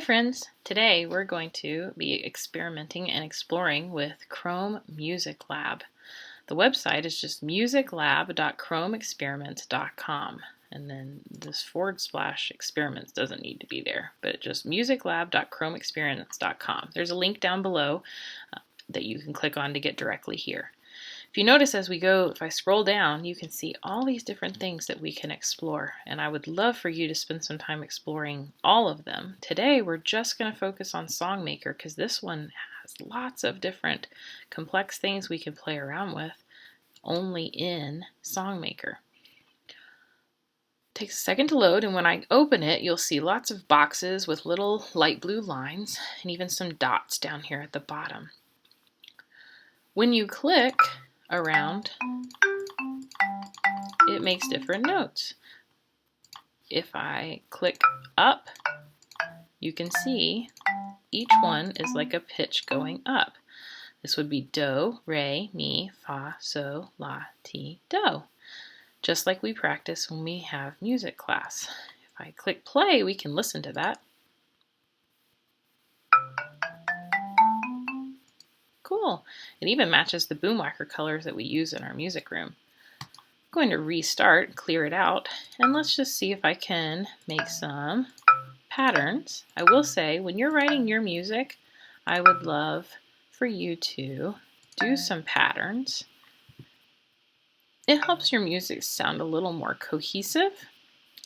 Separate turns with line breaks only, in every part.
friends, today we're going to be experimenting and exploring with Chrome Music Lab. The website is just musiclab.chromeexperiments.com, and then this / experiments doesn't need to be there, but just musiclab.chromeexperiments.com. There's a link down below that you can click on to get directly here. If you notice as we go, if I scroll down, you can see all these different things that we can explore, and I would love for you to spend some time exploring all of them. Today we're just going to focus on SongMaker because this one has lots of different complex things we can play around with only in SongMaker. It takes a second to load, and when I open it, you'll see lots of boxes with little light blue lines and even some dots down here at the bottom. When you click around, it makes different notes. If I click up, you can see each one is like a pitch going up. This would be do, re, mi, fa, sol, la, ti, do. Just like we practice when we have music class. If I click play, we can listen to that. Cool. It even matches the Boomwhacker colors that we use in our music room. I'm going to restart, clear it out, and let's just see if I can make some patterns. I will say, when you're writing your music, I would love for you to do some patterns. It helps your music sound a little more cohesive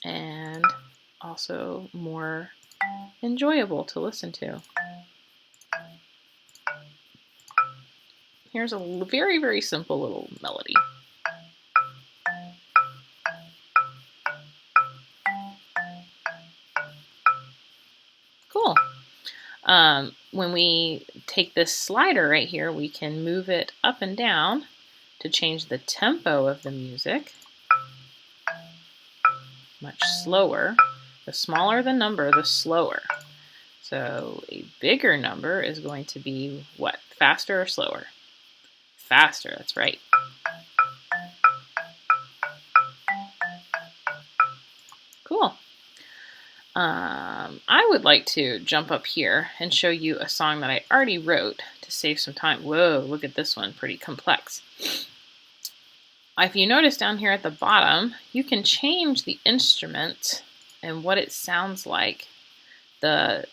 and also more enjoyable to listen to. Here's a very, very simple little melody. Cool. When we take this slider right here, we can move it up and down to change the tempo of the music. Much slower. The smaller the number, the slower. So a bigger number is going to be what? Faster or slower? Faster, that's right. Cool. I would like to jump up here and show you a song that I already wrote to save some time. Whoa, look at this one, pretty complex. If you notice down here at the bottom, you can change the instrument and what it sounds like. The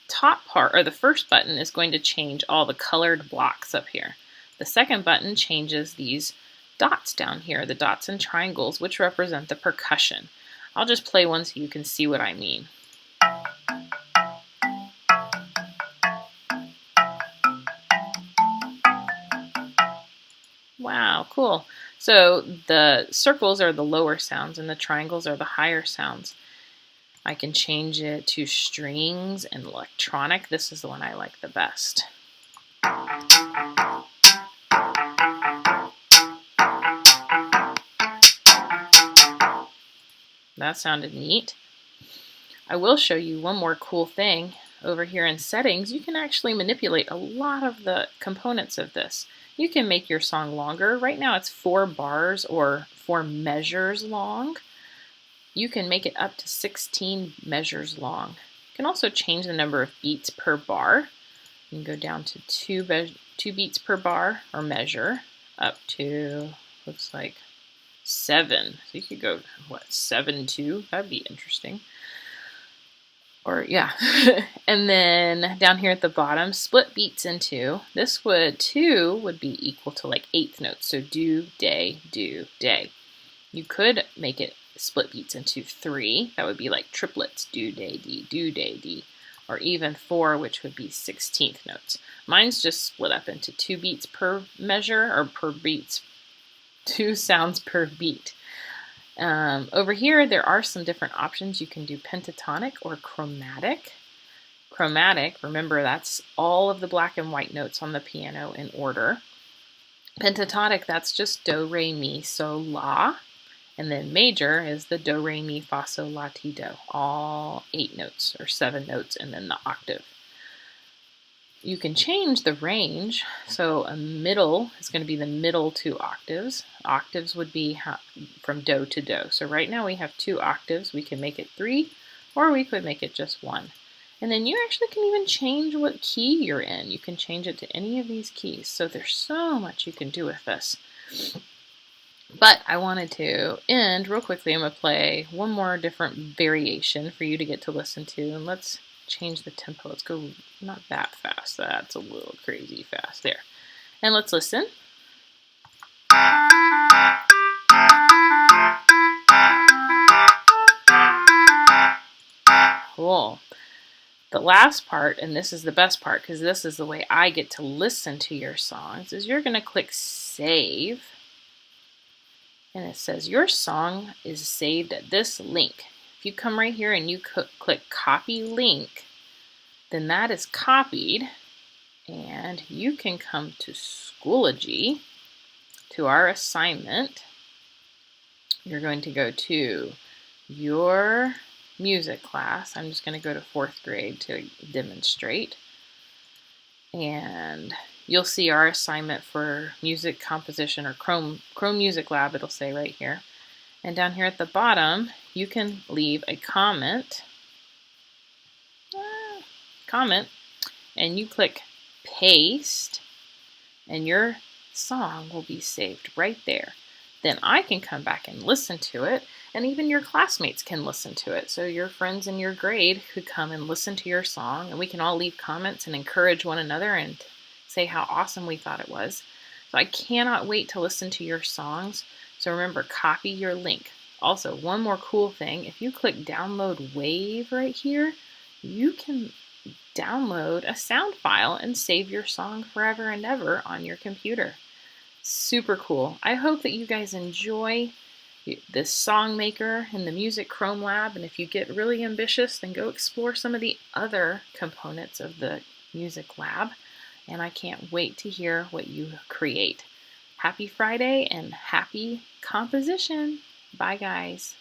top part, or the first button, is going to change all the colored blocks up here. The second button changes these dots down here, the dots and triangles, which represent the percussion. I'll just play one so you can see what I mean. Wow, cool. So the circles are the lower sounds and the triangles are the higher sounds. I can change it to strings and electronic. This is the one I like the best. That sounded neat. I will show you one more cool thing. Over here in settings, you can actually manipulate a lot of the components of this. You can make your song longer. Right now it's 4 bars or 4 measures long. You can make it up to 16 measures long. You can also change the number of beats per bar. You can go down to 2 beats per bar or measure up to, looks like 7. So you could go, what, 7-2? That'd be interesting. Or, yeah. And then down here at the bottom, split beats into, this would, 2 would be equal to like 8th notes. So do, day, do, day. You could make it split beats into 3. That would be like triplets, do, day, d. Or even 4, which would be 16th notes. Mine's just split up into 2 beats per measure, or per beats, 2 sounds per beat. Over here, there are some different options. You can do pentatonic or chromatic. Chromatic, remember, that's all of the black and white notes on the piano in order. Pentatonic, that's just do, re, mi, sol, la. And then major is the do, re, mi, fa, sol, la, ti, do. All 8 notes or 7 notes, and then the octave. You can change the range. So a middle is going to be the middle 2 octaves. Octaves would be from do to do. So right now we have 2 octaves. We can make it 3, or we could make it just 1. And then you actually can even change what key you're in. You can change it to any of these keys. So there's so much you can do with this. But I wanted to end real quickly. I'm going to play one more different variation for you to get to listen to. And let's change the tempo. Let's go not that fast. That's a little crazy fast there. And let's listen. Cool. The last part, and this is the best part because this is the way I get to listen to your songs, is you're going to click Save. And it says your song is saved at this link. If you come right here and you click Copy Link, then that is copied. And you can come to Schoology, to our assignment. You're going to go to your music class. I'm just going to go to 4th grade to demonstrate. And you'll see our assignment for music composition or Chrome Music Lab, it'll say right here. And down here at the bottom, you can leave a comment, and you click Paste, and your song will be saved right there. Then I can come back and listen to it, and even your classmates can listen to it. So your friends in your grade could come and listen to your song, and we can all leave comments and encourage one another and say how awesome we thought it was. So I cannot wait to listen to your songs. So remember, copy your link. Also, one more cool thing, if you click Download Wave right here, you can download a sound file and save your song forever and ever on your computer. Super cool. I hope that you guys enjoy this song maker in the Music Chrome Lab, and if you get really ambitious, then go explore some of the other components of the Music Lab, and I can't wait to hear what you create. Happy Friday and happy composition. Bye, guys.